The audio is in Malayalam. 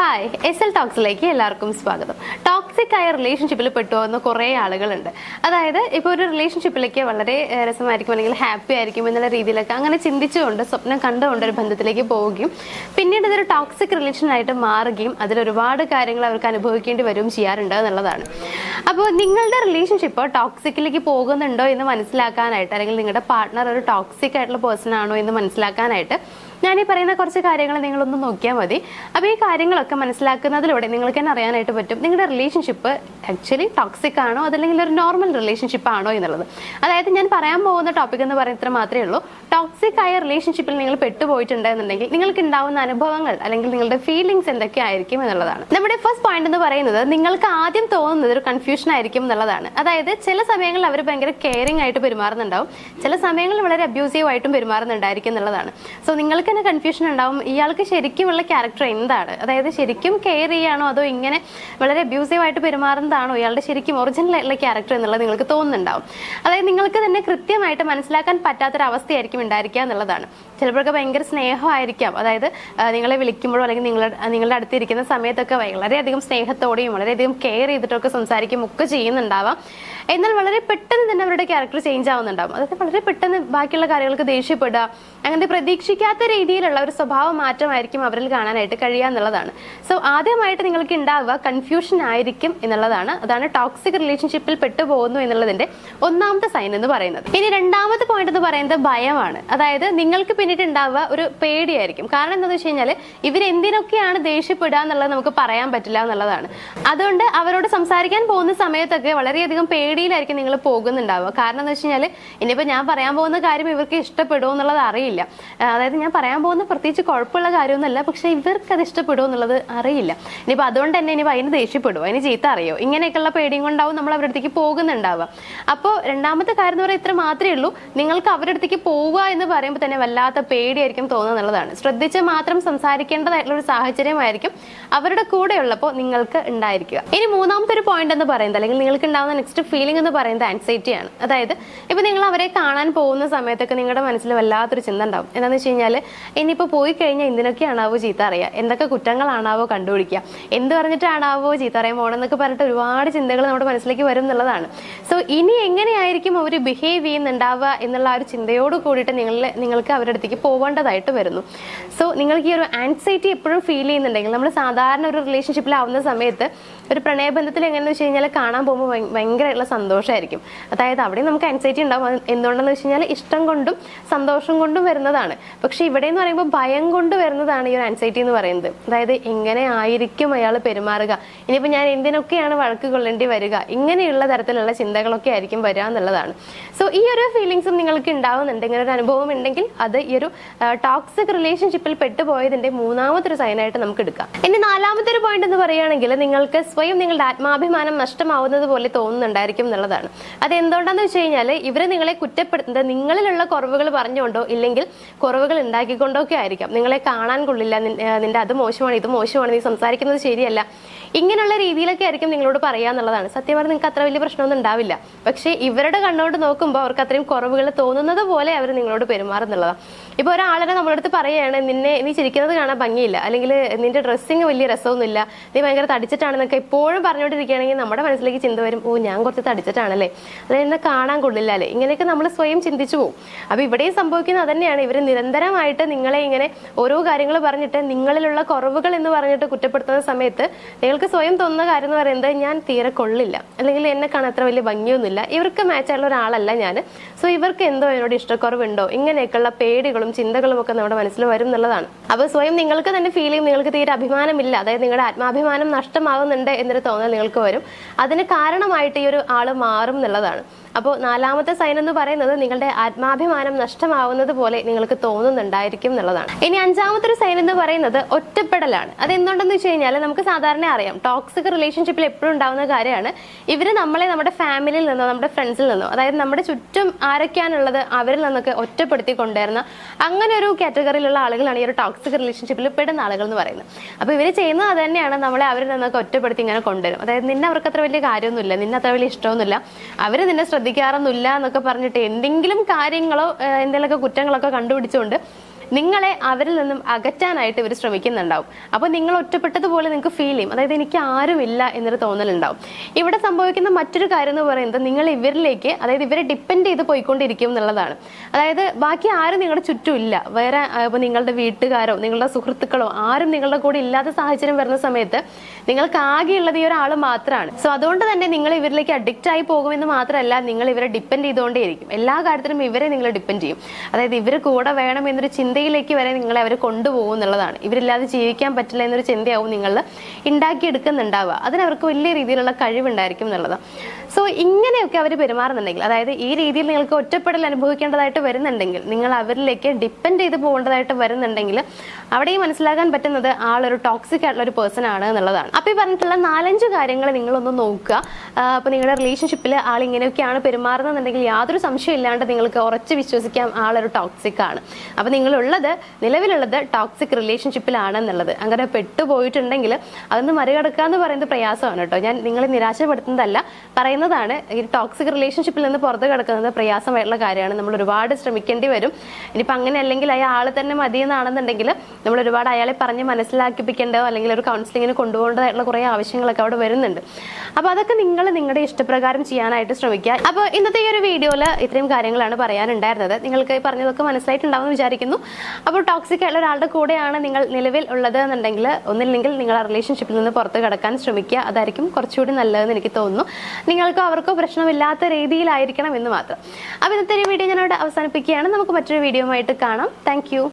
ഹായ് SL ടോക്സിലേക്ക് എല്ലാവർക്കും സ്വാഗതം. ടോക്സിക് ആയ റിലേഷൻഷിപ്പിൽ പെട്ടുപോകുന്ന കുറേ ആളുകളുണ്ട്. അതായത് ഇപ്പോൾ ഒരു റിലേഷൻഷിപ്പിലേക്ക് വളരെ രസമായിരിക്കും അല്ലെങ്കിൽ ഹാപ്പി ആയിരിക്കും എന്നുള്ള രീതിയിലൊക്കെ അങ്ങനെ ചിന്തിച്ചുകൊണ്ട് സ്വപ്നം കണ്ടുകൊണ്ട് ഒരു ബന്ധത്തിലേക്ക് പോവുകയും പിന്നീട് ഇതൊരു ടോക്സിക് റിലേഷനായിട്ട് മാറുകയും അതിൽ ഒരുപാട് കാര്യങ്ങൾ അവർക്ക് അനുഭവിക്കേണ്ടി വരികയും ചെയ്യാറുണ്ട് എന്നുള്ളതാണ്. അപ്പോൾ നിങ്ങളുടെ റിലേഷൻഷിപ്പ് ടോക്സിക്കിലേക്ക് പോകുന്നുണ്ടോ എന്ന് മനസ്സിലാക്കാനായിട്ട് അല്ലെങ്കിൽ നിങ്ങളുടെ പാർട്ട്ണർ ഒരു ടോക്സിക് ആയിട്ടുള്ള പേഴ്സൺ ആണോ എന്ന് മനസ്സിലാക്കാനായിട്ട് ഞാൻ ഈ പറയുന്ന കുറച്ച് കാര്യങ്ങൾ നിങ്ങളൊന്ന് നോക്കിയാൽ മതി. അപ്പോൾ ഈ കാര്യങ്ങളൊക്കെ മനസ്സിലാക്കുന്നതിലൂടെ നിങ്ങൾക്ക് തന്നെ അറിയാനായിട്ട് പറ്റും നിങ്ങളുടെ റിലേഷൻഷിപ്പ് ആക്ച്വലി ടോക്സിക് ആണോ അതല്ലെങ്കിൽ ഒരു നോർമൽ റിലേഷൻഷിപ്പ് ആണോ എന്നുള്ളത്. അതായത് ഞാൻ പറയാൻ പോകുന്ന ടോപ്പിക് എന്ന് പറയുന്നത് ഇത്ര മാത്രമേ ഉള്ളൂ. ടോക്സിക് ആയ റിലേഷൻഷിപ്പിൽ നിങ്ങൾ പെട്ടുപോയിട്ടുണ്ടെന്നുണ്ടെങ്കിൽ നിങ്ങൾക്ക് ഉണ്ടാവുന്ന അനുഭവങ്ങൾ അല്ലെങ്കിൽ നിങ്ങളുടെ ഫീലിംഗ്സ് എന്തൊക്കെ ആയിരിക്കും എന്നുള്ളതാണ്. നമ്മുടെ ഫസ്റ്റ് പോയിന്റ് എന്ന് പറയുന്നത് നിങ്ങൾക്ക് ആദ്യം തോന്നുന്നത് ഒരു കൺഫ്യൂഷൻ ആയിരിക്കും എന്നുള്ളതാണ്. അതായത് ചില സമയങ്ങളിൽ അവർ ഭയങ്കര കെയറിംഗ് ആയിട്ട് പെരുമാറുന്നുണ്ടാവും, ചില സമയങ്ങളിൽ വളരെ അബ്യൂസീവ് ആയിട്ടും പെരുമാറുന്നുണ്ടായിരിക്കും എന്നുള്ളതാണ്. സോ നിങ്ങൾക്ക് തന്നെ കൺഫ്യൂഷൻ ഉണ്ടാവും, ഇയാൾക്ക് ശരിക്കുമുള്ള ക്യാരക്ടർ എന്താണ്, അതായത് ശരിക്കും കെയർ ചെയ്യാണോ അതോ ഇങ്ങനെ വളരെ അബ്യൂസീവ് ആയിട്ട് പെരുമാറുന്നതാണോ ഇയാളുടെ ശരിക്കും ഒറിജിനൽ ആയിട്ടുള്ള ക്യാരക്ടർ എന്നുള്ളത് നിങ്ങൾക്ക് തോന്നുന്നുണ്ടാവും. അതായത് നിങ്ങൾക്ക് തന്നെ കൃത്യമായിട്ട് മനസ്സിലാക്കാൻ പറ്റാത്തൊരവസ്ഥയായിരിക്കും ഉണ്ടായിരിക്കുക എന്നുള്ളതാണ്. ചിലപ്പോഴൊക്കെ ഭയങ്കര സ്നേഹമായിരിക്കാം, അതായത് നിങ്ങളെ വിളിക്കുമ്പോഴോ അല്ലെങ്കിൽ നിങ്ങളുടെ അടുത്തിരിക്കുന്ന സമയത്തൊക്കെ വളരെയധികം സ്നേഹത്തോടെയും വളരെയധികം കെയർ ചെയ്തിട്ടൊക്കെ സംസാരിക്കും ഒക്കെ ചെയ്യുന്നുണ്ടാവാം. എന്നാൽ വളരെ പെട്ടെന്ന് തന്നെ അവരുടെ ക്യാരക്ടർ ചേഞ്ച് ആവുന്നുണ്ടാവും. അതായത് വളരെ പെട്ടെന്ന് ബാക്കിയുള്ള കാര്യങ്ങൾക്ക് ദേഷ്യപ്പെടുക, അങ്ങനത്തെ പ്രതീക്ഷിക്കാത്ത രീതിയിലുള്ള ഒരു സ്വഭാവ മാറ്റമായിരിക്കും അവരിൽ കാണാനായിട്ട് കഴിയുക എന്നുള്ളതാണ്. സോ ആദ്യമായിട്ട് നിങ്ങൾക്ക് ഉണ്ടാവുക കൺഫ്യൂഷൻ ആയിരിക്കും എന്നുള്ളതാണ്. അതാണ് ടോക്സിക് റിലേഷൻഷിപ്പിൽ പെട്ടുപോകുന്നു എന്നുള്ളതിന്റെ ഒന്നാമത്തെ സൈൻ എന്ന് പറയുന്നത്. ഇനി രണ്ടാമത്തെ പോയിന്റ് എന്ന് പറയുന്നത് ഭയമാണ്. അതായത് നിങ്ങൾക്ക് പിന്നീട് ഉണ്ടാവുക ഒരു പേടിയായിരിക്കും. കാരണം എന്താണെന്ന് വെച്ച് കഴിഞ്ഞാൽ ഇവരെന്തിനൊക്കെയാണ് ദേഷ്യപ്പെടുക എന്നുള്ളത് നമുക്ക് പറയാൻ പറ്റില്ല എന്നുള്ളതാണ്. അതുകൊണ്ട് അവരോട് സംസാരിക്കാൻ പോകുന്ന സമയത്തൊക്കെ വളരെയധികം പേടിയിലായിരിക്കും നിങ്ങൾ പോകുന്നുണ്ടാവുക. കാരണം എന്താ വെച്ച് കഴിഞ്ഞാൽ ഇനിയിപ്പോൾ ഞാൻ പറയാൻ പോകുന്ന കാര്യം ഇവർക്ക് ഇഷ്ടപ്പെടുമോ എന്നുള്ളത് അറിയില്ല. അതായത് ഞാൻ പറയാൻ പോകുന്ന പ്രത്യേകിച്ച് കുഴപ്പമുള്ള കാര്യമൊന്നുമല്ല, പക്ഷെ ഇവർക്ക് അത് ഇഷ്ടപ്പെടുമോ എന്നുള്ളത് അറിയില്ല. ഇനിയിപ്പോൾ അതുകൊണ്ട് തന്നെ ഇനിയിപ്പോൾ അതിന് ദേഷ്യപ്പെടുമോ, അതിന് ചീത്ത അറിയോ, ഇങ്ങനെയൊക്കെയുള്ള പേടിയും കൊണ്ടാവും നമ്മൾ അവരുടെ അടുത്തേക്ക് പോകുന്നുണ്ടാവുക. അപ്പോൾ രണ്ടാമത്തെ കാര്യം എന്ന് പറയുന്നത് ഇത്ര മാത്രമേ ഉള്ളൂ, നിങ്ങൾക്ക് അവരുടെ അടുത്തേക്ക് പോവുക എന്ന് പറയുമ്പോൾ തന്നെ വല്ലാത്ത പേടിയായിരിക്കും തോന്നുക എന്നുള്ളതാണ്. ശ്രദ്ധിച്ച് മാത്രം സംസാരിക്കേണ്ടതായിട്ടുള്ള ഒരു സാഹചര്യമായിരിക്കും അവരുടെ കൂടെ ഉള്ളപ്പോൾ നിങ്ങൾക്ക് ഉണ്ടായിരിക്കുക. ഇനി മൂന്നാമത്തെ ഒരു പോയിന്റ് എന്ന് പറയുന്നത് അല്ലെങ്കിൽ നിങ്ങൾക്ക് ഉണ്ടാകുന്ന നെക്സ്റ്റ് ഫീലിംഗ് എന്ന് പറയുന്നത് ആൻസൈറ്റിയാണ്. അതായത് ഇപ്പൊ നിങ്ങൾ അവരെ കാണാൻ പോകുന്ന സമയത്തൊക്കെ നിങ്ങളുടെ മനസ്സിൽ വല്ലാത്തൊരു ചിന്ത ഉണ്ടാവും. എന്താണെന്ന് വെച്ച് കഴിഞ്ഞാൽ ഇനിയിപ്പോൾ പോയി കഴിഞ്ഞാൽ എന്തിനൊക്കെയാണാവോ ചീത്ത അറിയുക, എന്തൊക്കെ കുറ്റങ്ങളാണാവോ കണ്ടുപിടിക്കുക, എന്ത് പറഞ്ഞിട്ടാണാവോ ചീത്ത അറിയാൻ പോകണമെന്നൊക്കെ പറഞ്ഞിട്ട് ഒരുപാട് ചിന്തകൾ നമ്മുടെ മനസ്സിലേക്ക് വരും എന്നുള്ളതാണ്. സോ ഇനി എങ്ങനെയായിരിക്കും അവർ ബിഹേവ് ചെയ്യുന്നുണ്ടാവുക എന്നുള്ള ആ ഒരു ചിന്തയോട് കൂടിയിട്ട് നിങ്ങൾക്ക് അവരുടെ അടുത്തേക്ക് പോകേണ്ടതായിട്ട് വരുന്നു. സോ നിങ്ങൾക്ക് ഈ ഒരു ആൻസൈറ്റി എപ്പോഴും ഫീൽ ചെയ്യുന്നുണ്ടെങ്കിൽ നമ്മൾ സാധാരണ ഒരു റിലേഷൻഷിപ്പിലാവുന്ന സമയത്ത് ഒരു പ്രണയബന്ധത്തിൽ എങ്ങനെയെന്ന് വെച്ച് കഴിഞ്ഞാൽ കാണാൻ പോകുമ്പോൾ ഭയങ്കരമായിട്ടുള്ള സന്തോഷമായിരിക്കും. അതായത് അവിടെ നമുക്ക് ആൻസൈറ്റി ഉണ്ടാവും. എന്തുകൊണ്ടെന്ന് വെച്ച് കഴിഞ്ഞാൽ ഇഷ്ടം കൊണ്ടും സന്തോഷം കൊണ്ടും വരുന്നതാണ്. പക്ഷെ ഇവിടെ എന്ന് പറയുമ്പോൾ ഭയം കൊണ്ട് വരുന്നതാണ് ഈ ഒരു ആൻസൈറ്റി എന്ന് പറയുന്നത്. അതായത് എങ്ങനെ ആയിരിക്കും അയാൾ പെരുമാറുക, ഇനിയിപ്പോൾ ഞാൻ എന്തിനൊക്കെയാണ് വഴക്ക് കൊള്ളേണ്ടി വരിക, ഇങ്ങനെയുള്ള തരത്തിലുള്ള ചിന്തകളൊക്കെ ആയിരിക്കും വരിക എന്നുള്ളതാണ്. സോ ഈ ഒരു ഫീലിങ്സും നിങ്ങൾക്ക് ഉണ്ടാവുന്നുണ്ട്, ഇങ്ങനെ ഒരു അനുഭവം ഉണ്ടെങ്കിൽ അത് ഈ ഒരു ടോക്സിക് റിലേഷൻഷിപ്പിൽ പെട്ടുപോയതിന്റെ മൂന്നാമത്തെ ഒരു സൈനായിട്ട് നമുക്ക് എടുക്കാം. ഇനി നാലാമത്തെ ഒരു പോയിന്റ് എന്ന് പറയുകയാണെങ്കിൽ നിങ്ങൾക്ക് സ്വയം നിങ്ങളുടെ ആത്മാഭിമാനം നഷ്ടമാവുന്നത് പോലെ തോന്നുന്നുണ്ടായിരിക്കും എന്നുള്ളതാണ്. അത് എന്തുകൊണ്ടാന്ന് വെച്ച് കഴിഞ്ഞാൽ ഇവർ നിങ്ങളെ കുറ്റപ്പെടുത്തുന്നത് നിങ്ങളിലുള്ള കുറവുകൾ പറഞ്ഞുകൊണ്ടോ ഇല്ലെങ്കിൽ കുറവുകൾ ഉണ്ടാക്കിക്കൊണ്ടോ ഒക്കെ ആയിരിക്കാം. നിങ്ങളെ കാണാൻ കൊള്ളില്ല, നിന്റെ അത് മോശമാണ് ഇത് മോശമാണ്, നീ സംസാരിക്കുന്നത് ശരിയല്ല, ഇങ്ങനെയുള്ള രീതിയിലൊക്കെ ആയിരിക്കും നിങ്ങളോട് പറയാന്നുള്ളതാണ്. സത്യം പറഞ്ഞാൽ നിങ്ങൾക്ക് അത്ര വലിയ പ്രശ്നമൊന്നും ഉണ്ടാവില്ല. പക്ഷേ ഇവരുടെ കണ്ണോട് നോക്കുമ്പോൾ അവർക്ക് അത്രയും കുറവുകൾ തോന്നുന്നത് പോലെ അവർ നിങ്ങളോട് പെരുമാറുന്നുള്ളതാണ്. ഇപ്പോൾ ഒരാളെ നമ്മളടുത്ത് പറയുകയാണ് നീ ചിരിക്കുന്നത് കാണാൻ ഭംഗിയില്ല, അല്ലെങ്കിൽ നിന്റെ ഡ്രസ്സിങ് വലിയ രസമൊന്നുമില്ല, നീ ഭയങ്കര തടിച്ചിട്ടാണെന്നൊക്കെ എപ്പോഴും പറഞ്ഞുകൊണ്ടിരിക്കുകയാണെങ്കിൽ നമ്മുടെ മനസ്സിലേക്ക് ചിന്ത വരും, ഓ ഞാൻ കുറച്ച് തടിച്ചിട്ടാണല്ലേ, അതായത് എന്നെ കാണാൻ കൊള്ളില്ല അല്ലേ, ഇങ്ങനെയൊക്കെ നമ്മൾ സ്വയം ചിന്തിച്ചു പോകും. അപ്പോൾ ഇവിടെയും സംഭവിക്കുന്നത് അതന്നെയാണ്. ഇവർ നിരന്തരമായിട്ട് നിങ്ങളെ ഇങ്ങനെ ഓരോ കാര്യങ്ങൾ പറഞ്ഞിട്ട് നിങ്ങളിലുള്ള കുറവുകൾ എന്ന് പറഞ്ഞിട്ട് കുറ്റപ്പെടുത്തുന്ന സമയത്ത് നിങ്ങൾക്ക് സ്വയം തോന്നുന്ന കാര്യം എന്ന് പറയുന്നത് ഞാൻ തീരെ കൊള്ളില്ല, അല്ലെങ്കിൽ എന്നെ കാണാൻ അത്ര വലിയ ഭംഗിയൊന്നുമില്ല, ഇവർക്ക് മാച്ചായുള്ള ഒരാളല്ല ഞാൻ, സോ ഇവർക്ക് എന്തോ എന്നോട് ഇഷ്ടക്കുറവുണ്ടോ, ഇങ്ങനെയൊക്കെയുള്ള പേടികളും ചിന്തകളും ഒക്കെ നമ്മുടെ മനസ്സിൽ വരും എന്നുള്ളതാണ്. അപ്പോൾ സ്വയം നിങ്ങൾക്ക് തന്നെ ഫീൽ ചെയ്യും നിങ്ങൾക്ക് തീരെ അഭിമാനമില്ല, അതായത് നിങ്ങളുടെ ആത്മാഭിമാനം നഷ്ടമാവുന്നുണ്ട് എന്നൊരു തോന്നൽ നിങ്ങൾക്ക് വരും. അതിന് കാരണമായിട്ട് ഈ ഒരു ആള് മാറും എന്നുള്ളതാണ്. അപ്പോൾ നാലാമത്തെ സൈൻ എന്ന് പറയുന്നത് നിങ്ങളുടെ ആത്മാഭിമാനം നഷ്ടമാവുന്നത് പോലെ നിങ്ങൾക്ക് തോന്നുന്നുണ്ടായിരിക്കും എന്നുള്ളതാണ്. ഇനി അഞ്ചാമത്തെ ഒരു സൈൻ എന്ന് പറയുന്നത് ഒറ്റപ്പെടലാണ്. അത് എന്തുകൊണ്ടെന്ന് വെച്ച് കഴിഞ്ഞാൽ നമുക്ക് സാധാരണ അറിയാം ടോക്സിക് റിലേഷൻഷിപ്പിൽ എപ്പോഴും ഉണ്ടാവുന്ന കാര്യമാണ് ഇവർ നമ്മളെ നമ്മുടെ ഫാമിലിയിൽ നിന്നോ നമ്മുടെ ഫ്രണ്ട്സിൽ നിന്നോ അതായത് നമ്മുടെ ചുറ്റും ആരൊക്കെയാണുള്ളത് അവരിൽ നിന്നൊക്കെ ഒറ്റപ്പെടുത്തി കൊണ്ടുവരുന്ന അങ്ങനെ ഒരു കാറ്റഗറിയിലുള്ള ആളുകളാണ് ഈ ഒരു ടോക്സിക് റിലേഷൻഷിപ്പിൽ പെടുന്ന ആളുകൾ എന്ന് പറയുന്നത്. അപ്പോൾ ഇവർ ചെയ്യുന്നത് അത് തന്നെയാണ്, നമ്മളെ അവരിൽ നിന്നൊക്കെ ഒറ്റപ്പെടുത്തി ഇങ്ങനെ കൊണ്ടുവരും. അതായത് നിന്നെ അവർക്ക് അത്ര വലിയ കാര്യമൊന്നുമില്ല, നിന്നെ അത്ര വലിയ ഇഷ്ടമൊന്നുമില്ല, അവർ നിന്നെ ശ്രദ്ധിക്കാറൊന്നുമില്ല എന്നൊക്കെ പറഞ്ഞിട്ട് എന്തെങ്കിലും കാര്യങ്ങളോ എന്തെങ്കിലുമൊക്കെ കുറ്റങ്ങളൊക്കെ കണ്ടുപിടിച്ചുകൊണ്ട് നിങ്ങളെ അവരിൽ നിന്നും അകറ്റാനായിട്ട് ഇവർ ശ്രമിക്കുന്നുണ്ടാവും. അപ്പോൾ നിങ്ങൾ ഒറ്റപ്പെട്ടതുപോലെ നിങ്ങൾക്ക് ഫീൽ ചെയ്യും. അതായത് എനിക്ക് ആരുമില്ല എന്നൊരു തോന്നലുണ്ടാവും. ഇവിടെ സംഭവിക്കുന്ന മറ്റൊരു കാര്യം എന്ന് പറയുന്നത് നിങ്ങൾ ഇവരിലേക്ക്, അതായത് ഇവരെ ഡിപ്പെൻഡ് ചെയ്ത് പോയിക്കൊണ്ടിരിക്കും എന്നുള്ളതാണ്. അതായത് ബാക്കി ആരും നിങ്ങളുടെ ചുറ്റും ഇല്ല. വേറെ ഇപ്പോൾ നിങ്ങളുടെ വീട്ടുകാരോ നിങ്ങളുടെ സുഹൃത്തുക്കളോ ആരും നിങ്ങളുടെ കൂടെ ഇല്ലാത്ത സാഹചര്യം വരുന്ന സമയത്ത് നിങ്ങൾക്ക് ആകെയുള്ളത് ഈ ഒരാൾ മാത്രമാണ്. സോ അതുകൊണ്ട് തന്നെ നിങ്ങൾ ഇവരിലേക്ക് അഡിക്റ്റ് ആയി പോകുമെന്ന് മാത്രമല്ല, നിങ്ങൾ ഇവരെ ഡിപ്പെൻഡ് ചെയ്തുകൊണ്ടേയിരിക്കും. എല്ലാ കാര്യത്തിലും ഇവരെ നിങ്ങൾ ഡിപ്പെൻഡ് ചെയ്യും. അതായത് ഇവർ കൂടെ വേണം എന്നൊരു ചിന്തയിലേക്ക് വരെ നിങ്ങളെ അവർ കൊണ്ടുപോകും എന്നുള്ളതാണ്. ഇവരില്ലാതെ ജീവിക്കാൻ പറ്റില്ല എന്നൊരു ചിന്തയാവും നിങ്ങൾ ഉണ്ടാക്കിയെടുക്കുന്നുണ്ടാവുക. അതിനവർക്ക് വലിയ രീതിയിലുള്ള കഴിവുണ്ടായിരിക്കും എന്നുള്ളതാണ്. സോ ഇങ്ങനെയൊക്കെ അവർ പെരുമാറുന്നുണ്ടെങ്കിൽ, അതായത് ഈ രീതിയിൽ നിങ്ങൾക്ക് ഒറ്റപ്പെടൽ അനുഭവിക്കേണ്ടതായിട്ട് വരുന്നുണ്ടെങ്കിൽ, നിങ്ങൾ അവരിലേക്ക് ഡിപ്പെൻഡ് ചെയ്ത് പോകേണ്ടതായിട്ട് വരുന്നുണ്ടെങ്കിൽ, അവിടെ മനസ്സിലാക്കാൻ പറ്റുന്നത് ആളൊരു ടോക്സിക് ആയിട്ടുള്ള ഒരു പേഴ്സൺ ആണ് എന്നുള്ളതാണ്. അപ്പോൾ ഈ പറഞ്ഞിട്ടുള്ള 4-5 കാര്യങ്ങൾ നിങ്ങളൊന്ന് നോക്കുക. അപ്പോൾ നിങ്ങളുടെ റിലേഷൻഷിപ്പിൽ ആൾ ഇങ്ങനെയൊക്കെയാണ് പെരുമാറുന്നുണ്ടെങ്കിൽ യാതൊരു സംശയം ഇല്ലാണ്ട് നിങ്ങൾക്ക് ഉറച്ച് വിശ്വസിക്കാം ആളൊരു ടോക്സിക് ആണ്. അപ്പോൾ നിങ്ങളുള്ളത് നിലവിലുള്ളത് ടോക്സിക് റിലേഷൻഷിപ്പിലാണ് എന്നുള്ളത്. അങ്ങനെ പെട്ടുപോയിട്ടുണ്ടെങ്കിൽ അതൊന്ന് മറികടക്കുക എന്ന് പറയുന്നത് പ്രയാസമാണ് കേട്ടോ. ഞാൻ നിങ്ങളെ നിരാശപ്പെടുത്തുന്നതല്ല, പറയുന്നതാണ്. ഈ ടോക്സിക് റിലേഷൻഷിപ്പിൽ നിന്ന് പുറത്ത് കിടക്കുന്നത് പ്രയാസമായിട്ടുള്ള കാര്യമാണ്. നമ്മൾ ഒരുപാട് ശ്രമിക്കേണ്ടി വരും. ഇനിയിപ്പോൾ അങ്ങനെ അല്ലെങ്കിൽ അയാൾ തന്നെ മതിയെന്നാണെന്നുണ്ടെങ്കിൽ നമ്മൾ ഒരുപാട് അയാളെ പറഞ്ഞ് മനസ്സിലാക്കിപ്പിക്കേണ്ടോ അല്ലെങ്കിൽ ഒരു കൗൺസിലിങ്ങിന് കൊണ്ടുപോകേണ്ടതായിട്ടുള്ള കുറേ ആവശ്യങ്ങളൊക്കെ അവിടെ വരുന്നുണ്ട്. അപ്പോൾ അതൊക്കെ നിങ്ങൾ നിങ്ങളുടെ ഇഷ്ടപ്രകാരം ചെയ്യാനായിട്ട് ശ്രമിക്കുക. അപ്പോൾ ഇന്നത്തെ ഈ ഒരു വീഡിയോയിൽ ഇത്രയും കാര്യങ്ങളാണ് പറയാനുണ്ടായിരുന്നത്. നിങ്ങൾക്ക് പറഞ്ഞതൊക്കെ മനസ്സിലായിട്ടുണ്ടാവുമെന്ന് വിചാരിക്കുന്നു. അപ്പോൾ ടോക്സിക് ആയിട്ടുള്ള ഒരാളുടെ കൂടെയാണ് നിങ്ങൾ നിലവിൽ ഉള്ളത് എന്നുണ്ടെങ്കിൽ, ഒന്നില്ലെങ്കിൽ നിങ്ങൾ ആ റിലേഷൻഷിപ്പിൽ നിന്ന് പുറത്ത് കിടക്കാൻ ശ്രമിക്കുക. അതായിരിക്കും കുറച്ചുകൂടി നല്ലതെന്ന് എനിക്ക് തോന്നുന്നു. നിങ്ങൾക്കോ അവർക്കോ പ്രശ്നമില്ലാത്ത രീതിയിലായിരിക്കണം എന്ന് മാത്രം. അപ്പോൾ ഇന്നത്തെ ഒരു വീഡിയോ ഞാനവിടെ അവസാനിപ്പിക്കുകയാണ്. നമുക്ക് മറ്റൊരു വീഡിയോ ആയിട്ട് കാണാം. താങ്ക്